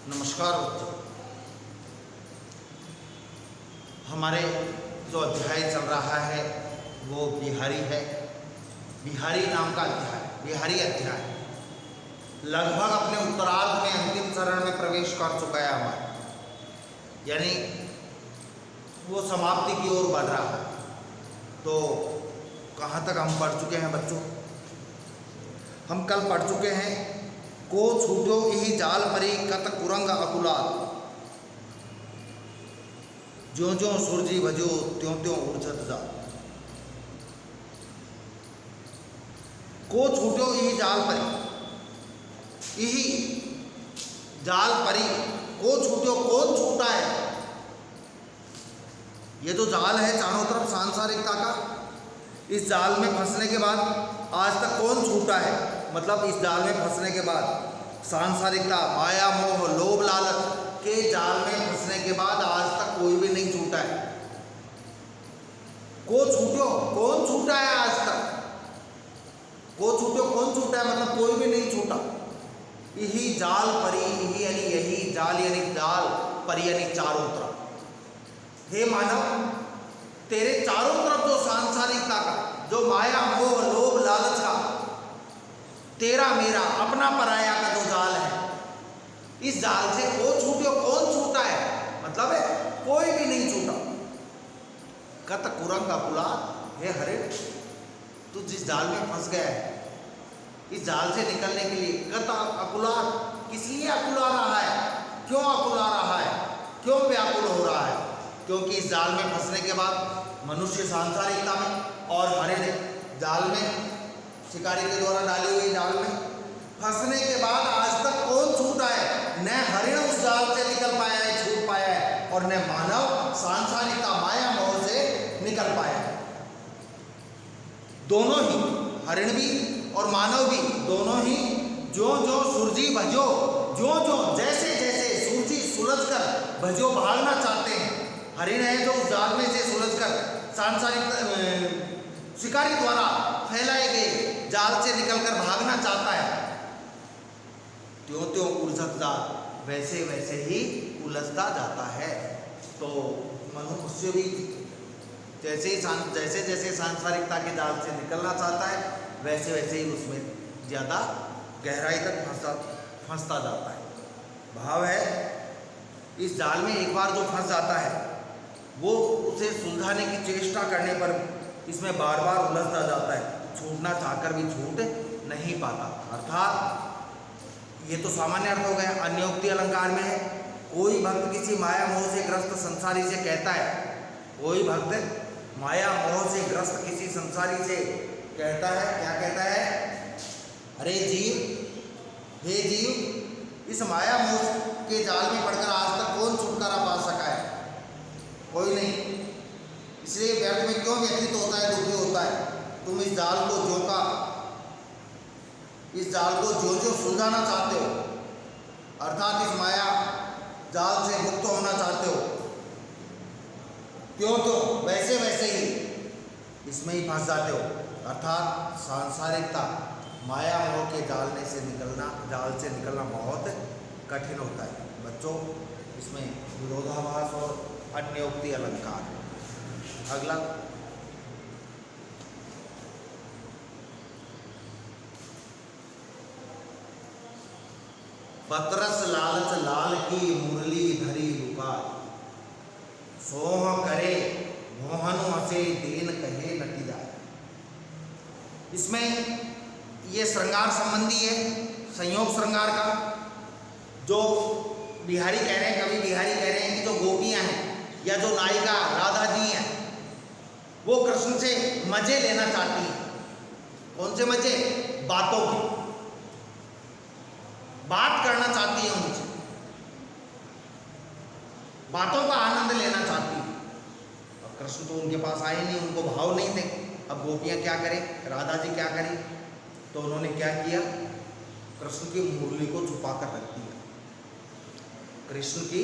नमस्कार बच्चों। हमारे जो अध्याय चल रहा है वो बिहारी है। बिहारी नाम का अध्याय, बिहारी अध्याय लगभग अपने उत्तरार्ध में अंतिम चरण में प्रवेश कर चुका है हमारा, यानी वो समाप्ति की ओर बढ़ रहा है। तो कहाँ तक हम पढ़ चुके हैं बच्चों? हम कल पढ़ चुके हैं को छूटो यही जाल परी कत कुरंग अकुलात, ज्यों ज्यों सूरजी भजो त्यों त्यों उर्झत जा। को छूटो यही जाल परी, यही जाल परी को छूटो, कौन छूटा है? ये जो जाल है चारों तरफ सांसारिकता का, इस जाल में फंसने के बाद आज तक कौन छूटा है? मतलब इस जाल में फंसने के बाद सांसारिकता, माया, मोह, लोभ, लालच के जाल में फंसने के बाद आज तक कोई भी नहीं छूटा है। को छूटो, कौन छूटा है आज तक? को छूटो, कौन छूटा है मतलब कोई भी नहीं छूटा। यही जाल परी, यही यानी यही जाल यानी जाल, परी यानी चारों तरफ। हे मानव, तेरे चारों तरफ जो सांसारिकता का, जो माया, मोह, लोभ, लालच का, तेरा मेरा अपना पराया का जो जाल है, इस जाल से को छूटे, कौन छूटा है? मतलब है कोई भी नहीं छूटा। कत कुरंग अकुलात, हे हरिण, तू जिस जाल में फंस गया है, इस जाल से निकलने के लिए कत अकुलात, किस लिए अकुला रहा है? क्यों अकुला रहा है? क्यों व्याकुल हो रहा है? क्योंकि इस जाल में फंसने के बाद मनुष्य सांसारिकता में और हरिण जाल में, शिकारी के द्वारा डाली हुई जाल में फंसने के बाद आज तक कौन छूटा है? न हरिण उस जाल से निकल पाया है, छूट पाया है, और न मानव सांसारिकता, माया, मोह से निकल पाया है। दोनों ही, हरिण भी और मानव भी, दोनों ही जो जो सूरजी भजो, जो जो जैसे जैसे सूरजी सुलझकर भजो भागना चाहते हैं। हरिण है जो उस जाल में से सुलझकर सांसारिक शिकारी द्वारा फैलाए गए जाल से निकलकर भागना चाहता है, त्यों त्यों उलझत जा, वैसे वैसे ही उलझता जाता है। तो मनुष्य भी जैसे जैसे सांसारिकता के जाल से निकलना चाहता है, वैसे वैसे ही उसमें ज़्यादा गहराई तक फंसता जाता है। भाव है, इस जाल में एक बार जो फंस जाता है, वो उसे सुलझाने की चेष्टा करने पर इसमें बार बार उलझता जाता है, छूटना चाहकर भी छूट नहीं पाता। अर्थात ये तो सामान्य अर्थ हो गया। अन्योक्ति अलंकार में है, कोई भक्त किसी माया मोह से ग्रस्त संसारी से कहता है, कोई भक्त माया मोह से ग्रस्त किसी संसारी से कहता है, क्या कहता है? अरे जीव, हे जीव, इस माया मोह के जाल में पड़कर आज तक कौन छुटकारा पा सका है? कोई नहीं। इसलिए व्यर्थ में क्यों व्यथित होता है, दुखी होता है? तुम इस जाल को ज्यों ज्यों सुलझाना चाहते हो, अर्थात इस माया जाल से मुक्त होना चाहते हो, क्यों तो वैसे वैसे ही इसमें ही फंस जाते हो। अर्थात सांसारिकता, माया मोह के जाल से निकलना बहुत कठिन होता है। बच्चों, इसमें विरोधाभास और अन्योक्ति अलंकार। अगला, बतरस लालच लाल की मुरली धरी लुकार, सोह करे मोहनु हसे देन कहे नटी जाए। इसमें ये श्रृंगार संबंधी है, संयोग श्रृंगार का। जो बिहारी कह रहे हैं, कवि बिहारी कह रहे हैं कि जो गोपियां हैं या जो नायिका राधा जी हैं, वो कृष्ण से मजे लेना चाहती हैं। कौन से मजे? बातों के, बात करना चाहती है उनसे, बातों का आनंद लेना चाहती है। और कृष्ण तो उनके पास आए नहीं, उनको भाव नहीं थे। अब गोपियां क्या करें, राधा जी क्या करें? तो उन्होंने क्या किया? कृष्ण की मुरली को छुपा कर रख दिया। कृष्ण की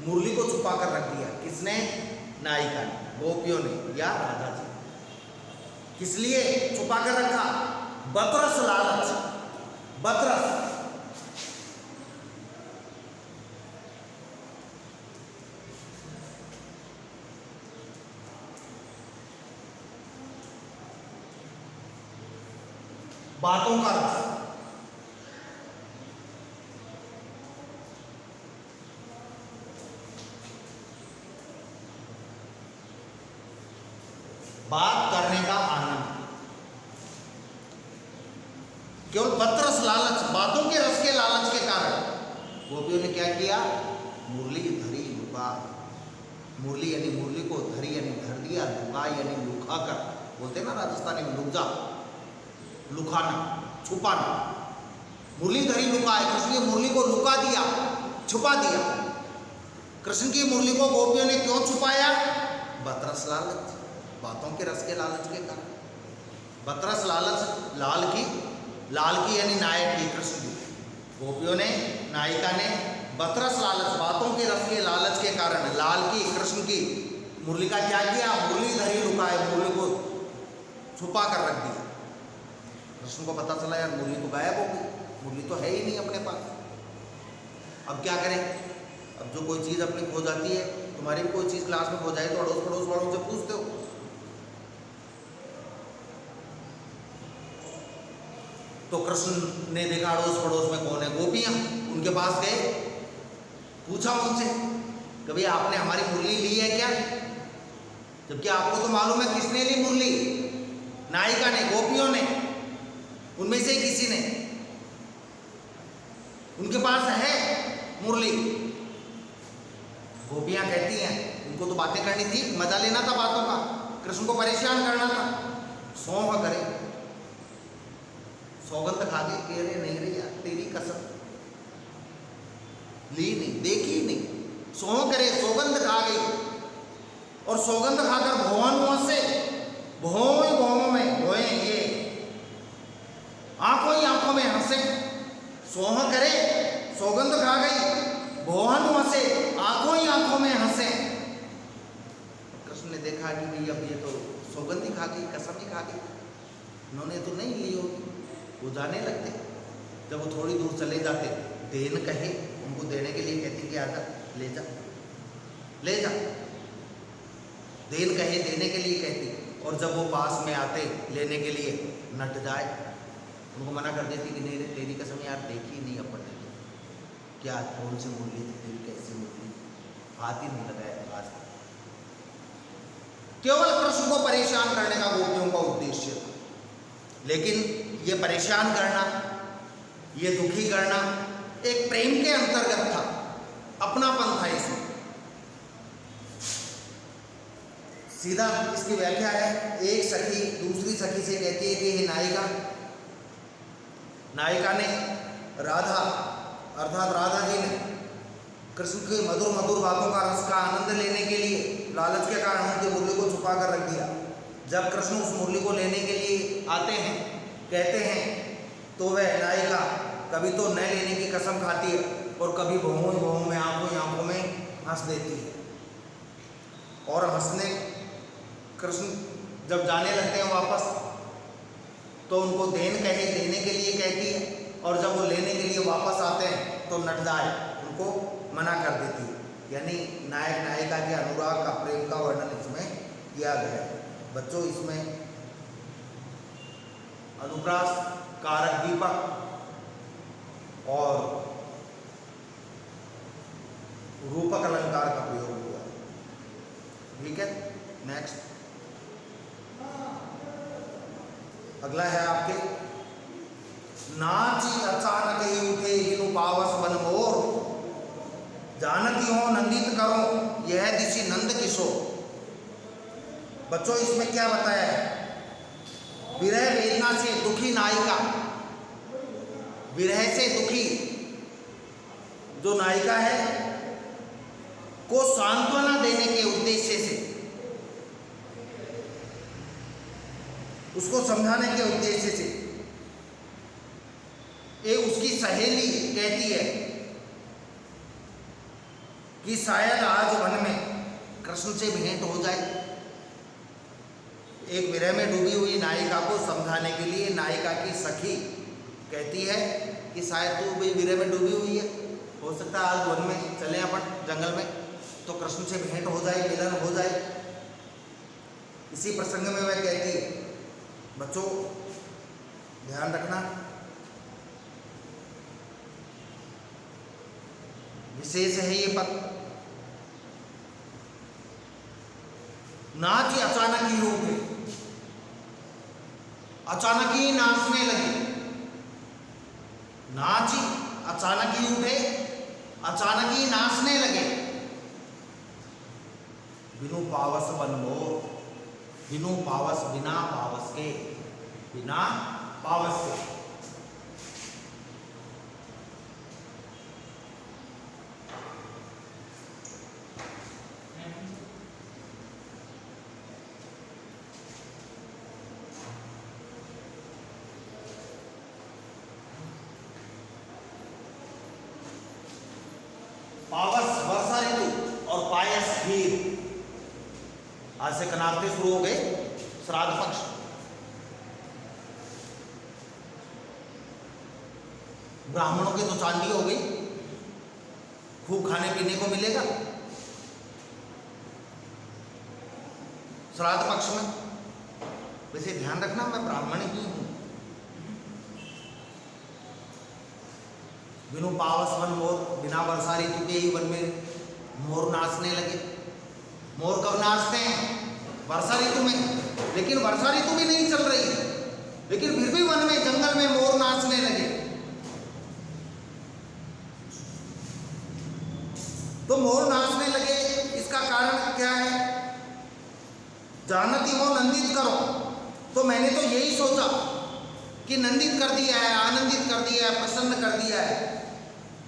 मुरली को छुपा कर रख दिया। किसने? नायिका ने, गोपियों ने या राधा जी। किस लिए छुपा कर रखा? बतरस लालच, बतरस बातों का रस। बात करने का आनंद। केवल बदरस लालच, बातों के रस के लालच के कारण गोपियों ने क्या किया? मुरली धरी लुका। मुरली यानी मुरली को धरी यानी धर दिया, लुका यानी लुका कर, बोलते ना राजस्थानी में लुक जा, लुकाना, छुपाना। मुरली धरी लुका है, कृष्ण की मुरली को लुका दिया, छुपा दिया। कृष्ण की मुरली को गोपियों ने क्यों छुपाया? बदरस लालच, बातों के रस के लालच के कारण। बदरस लालच, लाल की यानी नायक की, कृष्ण की। गोपियों ने, नायिका ने बदरस लालच, बातों के रस के लालच के कारण लाल की, कृष्ण की मुरली का क्या किया? मुरली धरी लुका है, मुरली को छुपा कर रख दिया। कृष्ण को पता चला यार मुरली तो गायब हो गई, मुरली तो है ही नहीं अपने पास। अब क्या करें? अब जो कोई चीज़ अपनी खो जाती है, तुम्हारी भी कोई चीज़ क्लास में खो जाए तो अड़ोस पड़ोस वालों से पूछते हो। तो कृष्ण ने देखा अड़ोस पड़ोस में कौन है? गोपियां। उनके पास गए, पूछा उनसे, कभी आपने हमारी मुरली ली है क्या? जबकि आपको तो मालूम है किसने ली मुरली? नायिका ने, गोपियों ने, उनमें से किसी ने। उनके पास है मुरली। गोपियां कहती हैं, उनको तो बातें करनी थी, मजा लेना था बातों का, कृष्ण को परेशान करना था। सौंह करे, सौगंध खा के कह रहे नहीं रही यार, तेरी कसम ली नहीं, देखी नहीं। सौंह करे, सौगंध खा गई, और सौगंध खाकर भवन से भौं में भोए, ये आंखों ही आंखों में हंसे। सौंह करे, सौगंध खा गई, भवन से आंखों ही आंखों में हंसे। कृष्ण ने देखा कि भाई अब ये तो सौगंध ही खा गई, कसम ही खा गई, उन्होंने तो नहीं ली होगी। वो जाने लगते। जब वो थोड़ी दूर चले जाते, देन कहे, उनको देने के लिए कहती कि आजा, ले जा, ले जा। देन कहे, देने के लिए कहती। और जब वो पास में आते लेने के लिए, नट जाए, उनको मना कर देती कि नहीं रे, तेरी कसम यार, देखी नहीं अपन ने, क्या कौन सी मुरली थी तेरी, कैसी मुरली, हाथ ही नहीं लगाया आज। केवल कृष्ण को परेशान करने का गोपियों का उद्देश्य था। लेकिन ये परेशान करना, ये दुखी करना एक प्रेम के अंतर्गत था, अपनापन था इसमें। सीधा इसकी व्याख्या है, एक सखी दूसरी सखी से कहती है कि हे नायिका ने राधा अर्थात राधा जी ने कृष्ण की मधुर मधुर बातों का रस का आनंद लेने के लिए लालच के कारण उनकी मुरली को छुपा कर रख दिया। जब कृष्ण उस मुरली को लेने के लिए आते हैं, कहते हैं, तो वह नायिका कभी तो न लेने की कसम खाती है और कभी भौं में, आंखों में हंस देती है। और हंसने कृष्ण जब जाने लगते हैं वापस, तो उनको देन कहे, देने के लिए कहती है, और जब वो लेने के लिए वापस आते हैं तो नट जाए, उनको मना कर देती है। यानी नायक नायिका के अनुराग का, प्रेम का वर्णन इसमें किया गया है। बच्चों, इसमें अनुप्रास, कारक दीपक और रूपक अलंकार का प्रयोग हुआ है। ठीक है, नेक्स्ट अगला है आपके, नाची अचानक ही उठे हिनु पावस बन मोर, जानती हो नंदित करो यह दिशि नंद किशोर। बच्चों, इसमें क्या बताया है? विरह वेदना से दुखी नायिका, विरह से दुखी जो नायिका है को सांत्वना देने के उद्देश्य से, उसको समझाने के उद्देश्य से एक उसकी सहेली कहती है कि शायद आज वन में कृष्ण से भेंट हो जाए। एक विरह में डूबी हुई नायिका को समझाने के लिए नायिका की सखी कहती है कि शायद तू भी विरह में डूबी हुई है, हो सकता है आज वन में चले अपन जंगल में, तो कृष्ण से भेंट हो जाए, मिलन हो जाए। इसी प्रसंग में वह कहती है, बच्चों ध्यान रखना, विशेष है ये पद। नाच अचानक ही उठे, अचानक ही नाचने लगे। नाच अचानक ही उठे, अचानक ही नाचने लगे। बिनु पावस बन मोर, बिनु पावस बिना पावस के, बिना पावस के। पावस वर्षा ऋतु और पायस खीर। आज से कनावते शुरू हो गए, श्राद्ध पक्ष। ब्राह्मणों की तो चांदी हो गई, खूब खाने पीने को मिलेगा श्राद्ध पक्ष में। वैसे ध्यान रखना, मैं ब्राह्मण ही हूं। बिनु पावस वन मोर, बिना वर्षा ऋतु के ही वन में मोर नाचने लगे। मोर कब नाचते हैं? वर्षा ऋतु में। लेकिन वर्षा ऋतु भी नहीं चल रही, लेकिन फिर भी वन में, जंगल में मोर नाचने लगे। तो मोर नाचने लगे, इसका कारण क्या है? जानती हो नंदित करो। तो मैंने तो यही सोचा कि नंदित कर दिया है, आनंदित कर दिया है, प्रसन्न कर दिया है।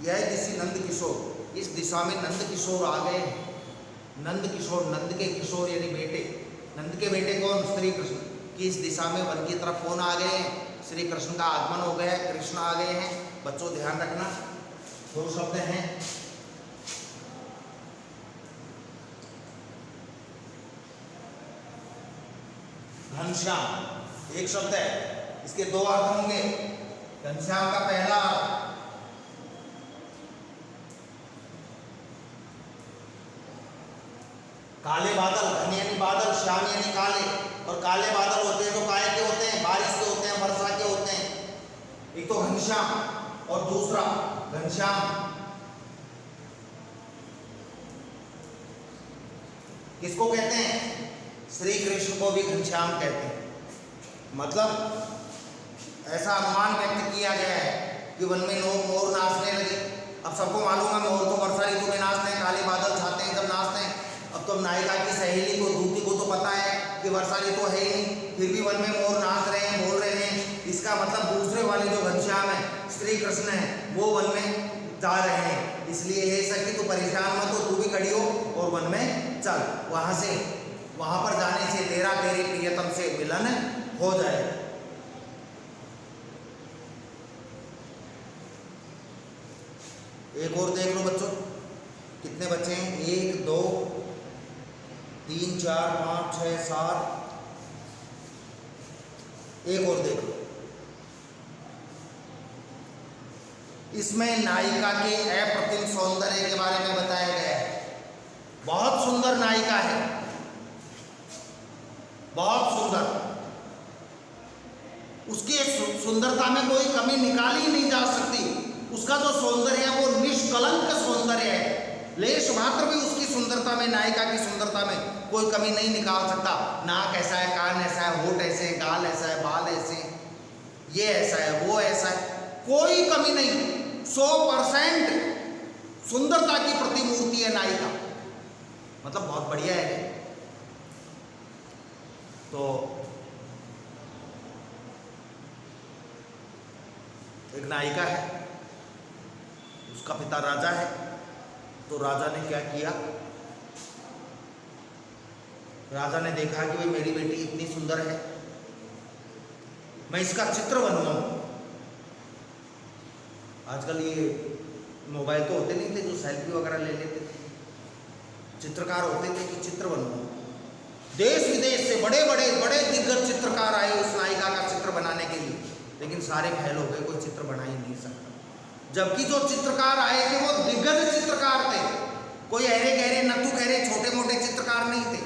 यह दिशा नंद किशोर, इस दिशा में नंद किशोर आ गए। नंद किशोर, नंद के किशोर यानी बेटे। नंद के बेटे कौन? श्री कृष्ण। कि इस दिशा में वन की तरफ कौन आ गए हैं? श्री कृष्ण का आगमन हो गया है, कृष्ण आ गए हैं। बच्चों ध्यान रखना, दो शब्द हैं। घनश्याम एक शब्द है, इसके दो अर्थ होंगे। घनश्याम का पहला अर्थ काले बादल, घन यानी बादल, श्याम यानी काले। और काले बादल होते हैं तो काय के होते हैं? बारिश के होते हैं, वर्षा के होते हैं। एक तो घनश्याम और दूसरा घनश्याम। किसको कहते हैं? श्री कृष्ण को भी घनश्याम कहते हैं। मतलब ऐसा अनुमान व्यक्त किया गया है कि वन में मोर नाचने लगे। अब सबको मालूम है मोर तो वर्षा ऋतु में नाचते हैं, काले बादल छाते हैं जब नाचते हैं। अब तो नायिका की सहेली को, दूती को तो पता है कि वर्षा ऋतु है ही नहीं, फिर भी वन में मोर नाच रहे हैं, बोल रहे हैं। इसका मतलब दूसरे वाले जो घनश्याम है, श्री कृष्ण है, वो वन में जा रहे हैं। इसलिए ये सखी तू परेशान मत हो, तू भी खड़ी हो और वन में चल। वहां पर जाने से तेरा तेरे प्रियतम से मिलन हो जाए। एक और देख लो बच्चों, कितने बच्चे हैं? 1 2 3 4 5 6 7। एक और देख लो, इसमें नायिका के अप्रतिम सौंदर्य के बारे में बताया गया है। बहुत सुंदर नायिका है, बहुत सुंदर। उसकी सुंदरता में कोई कमी निकाली नहीं जा सकती। उसका जो सौंदर्य है वो निष्कलंक सौंदर्य है। लेश मात्र भी उसकी सुंदरता में, नायिका की सुंदरता में कोई कमी नहीं निकाल सकता। नाक ऐसा है, कान ऐसा है, होठ ऐसे हैं, गाल ऐसा है, बाल ऐसे हैं, ये ऐसा है, वो ऐसा है, कोई कमी नहीं। 100% सुंदरता की प्रतिमूर्ति है नायिका। मतलब बहुत बढ़िया है। तो एक नायिका है, उसका पिता राजा है। तो राजा ने क्या किया? राजा ने देखा कि भाई मेरी बेटी इतनी सुंदर है, मैं इसका चित्र बनवाऊं। आजकल ये मोबाइल तो होते नहीं थे जो सेल्फी वगैरह ले लेते थे, चित्रकार होते थे कि चित्र बनवाऊं। देश विदेश से बड़े दिग्गज चित्रकार आए उस नायिका का चित्र बनाने के लिए, लेकिन सारे फेल हो गए, कोई चित्र बना ही नहीं सकता। जबकि जो चित्रकार आए थे वो दिग्गज चित्रकार थे, कोई अरे गहरे नत्थु गहरे छोटे मोटे चित्रकार नहीं थे।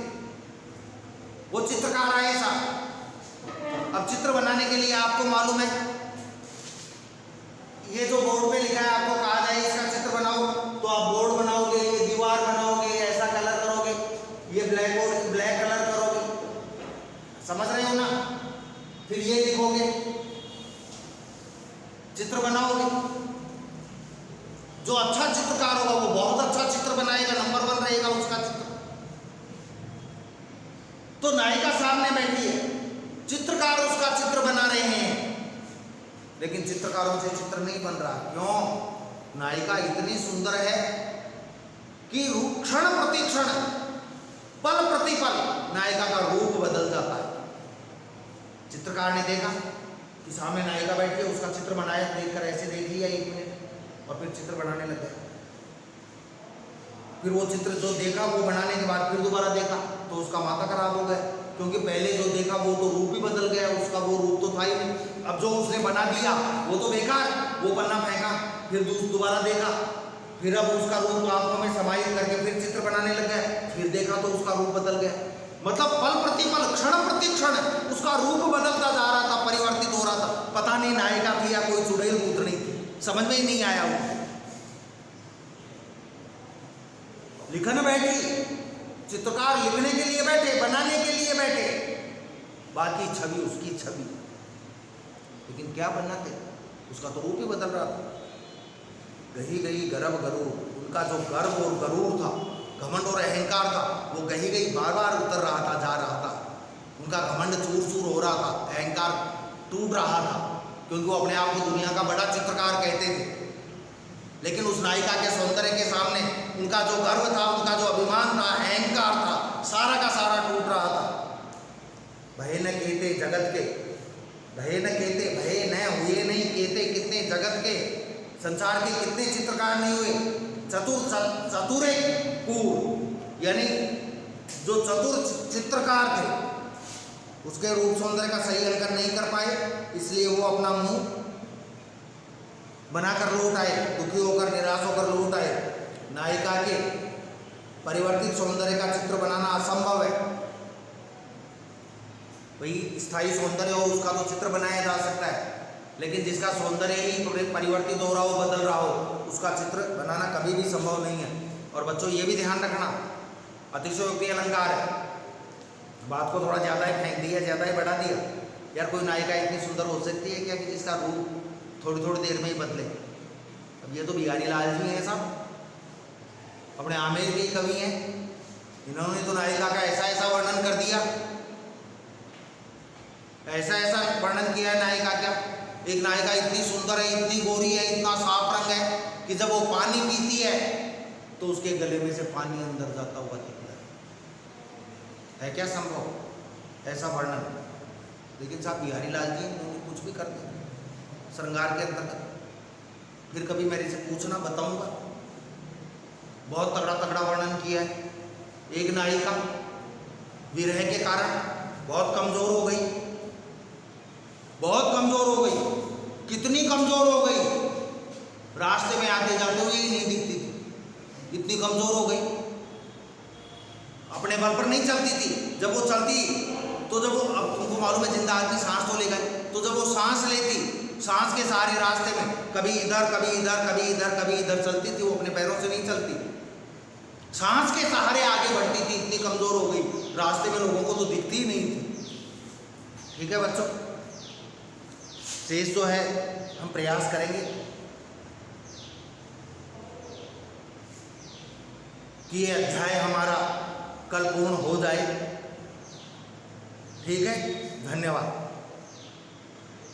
वो चित्रकार आए साहब। अब अब चित्र बनाने के लिए आपको मालूम है, ये जो बोर्ड पे लिखा है आपको कहा जाए इसका चित्र बनाओ, तो आप बोर्ड बनाओगे, ये दीवार बनाओगे, ऐसा कलर करोगे, ये ब्लैक बोर्ड ब्लैक कलर करोगे, समझ रहे हो ना। फिर ये लिखोगे, चित्र बनाओगे। जो अच्छा चित्रकार होगा वो बहुत अच्छा चित्र बनाएगा, नंबर 1 रहेगा उसका चित्र। तो नायिका सामने बैठी है, चित्रकार उसका चित्र बना रहे हैं, लेकिन चित्रकारों से चित्र नहीं बन रहा। क्यों? नायिका इतनी सुंदर है कि क्षण प्रति क्षण, पल प्रति पल नायिका का रूप बदल जाता है। चित्रकार ने देखा कि सामने नायिका बैठी है, उसका चित्र बनाया, देखकर ऐसे देख लिया 1 मिनट और फिर चित्र बनाने लग गया। फिर वो चित्र जो देखा वो बनाने के बाद फिर दोबारा देखा तो उसका माथा खराब हो गया, क्योंकि पहले जो देखा वो तो रूप ही बदल गया, उसका वो रूप तो था ही नहीं। अब जो उसने बना दिया वो तो बेकार, वो पन्ना फेंका, फिर दोबारा देखा, फिर अब उसका रूप आंखों में समाहित करके फिर चित्र बनाने लग गया, फिर देखा तो उसका रूप बदल गया। मतलब पल प्रति पल, क्षण प्रति क्षण उसका रूप बदलता जा रहा था, परिवर्तित हो रहा था। पता नहीं नायिका थी या कोई चुड़ैल पुतली थी, समझ में ही नहीं आया। वो लिखन बैठी, चित्रकार लिखने के लिए बैठे, बनाने के लिए बैठे, बाकी छवि उसकी छवि, लेकिन क्या बनाते, उसका तो रूप ही बदल रहा था। गही गई गर्व गरूर, उनका जो गर्व और गरूर था, घमंड और अहंकार था, वो गही गई बार बार उतर रहा था, जा रहा था। उनका घमंड चूर चूर हो रहा था, अहंकार टूट रहा था, क्योंकि वो अपने आप को दुनिया का बड़ा चित्रकार कहते थे। लेकिन उस नायिका के सौंदर्य के सामने उनका जो गर्व था, उनका जो अभिमान था, अहंकार था, सारा का सारा टूट रहा था। भय न कहते जगत के, भय न कहते, भय न हुए नहीं कहते, कितने जगत के, संसार के कितने चित्रकार नहीं हुए। चतुरे कूर, यानी जो चतुर चित्रकार थे उसके रूप सौंदर्य का सही अंकन नहीं कर पाए, इसलिए वो अपना मुंह बनाकर लौट आए, दुखी होकर निराश होकर लौट आए। नायिका के परिवर्तित सौंदर्य का चित्र बनाना असंभव है। भाई स्थायी सौंदर्य हो उसका तो चित्र बनाया जा सकता है, लेकिन जिसका सौंदर्य ही परिवर्तित हो रहा हो, बदल रहा हो, उसका चित्र बनाना कभी भी संभव नहीं है। और बच्चों ये भी ध्यान रखना, अतिशयोक्ति अलंकार है, बात को थोड़ा ज़्यादा ही फेंक दिया, ज़्यादा ही बढ़ा दिया। यार कोई नायिका इतनी सुंदर हो सकती है क्या कि जिसका रूप थोड़ी थोड़ी देर में ही बदले? अब ये तो बिहारी लाल जी हैं साहब, अपने आमेर के कवि हैं, इन्होंने तो नायिका का ऐसा ऐसा वर्णन कर दिया, ऐसा ऐसा वर्णन किया है नायिका का। एक नायिका इतनी सुंदर है, इतनी गोरी है, इतना साफ रंग है कि जब वो पानी पीती है तो उसके गले में से पानी अंदर जाता हुआ दिखता है क्या संभव ऐसा वर्णन? लेकिन साहब बिहारी लाल जी उन्होंने कुछ भी कर दिया श्रृंगार के अंतर्गत। फिर कभी मेरे से पूछना, बताऊंगा। बहुत तगड़ा तगड़ा वर्णन किया है। एक नायिका विरह के कारण बहुत कमजोर हो गई, बहुत कमजोर हो गई। कितनी कमजोर हो गई, रास्ते में आते जाते हुए ही नहीं दिखती थी, इतनी कमजोर हो गई। अपने बल पर नहीं चलती थी। जब वो चलती तो जब वो, अब तुमको मालूम है जिंदा आदमी सांस तो लेगा, तो जब वो सांस लेती, सांस के सहारे रास्ते में कभी इधर कभी इधर कभी इधर कभी इधर चलती थी, वो अपने पैरों से नहीं चलती, सांस के सहारे आगे बढ़ती थी। इतनी कमजोर हो गई, रास्ते में लोगों को तो दिखती ही नहीं थी। ठीक है बच्चों, शेष जो है हम प्रयास करेंगे कि ये अध्याय हमारा कल पूर्ण हो जाए। ठीक है, धन्यवाद।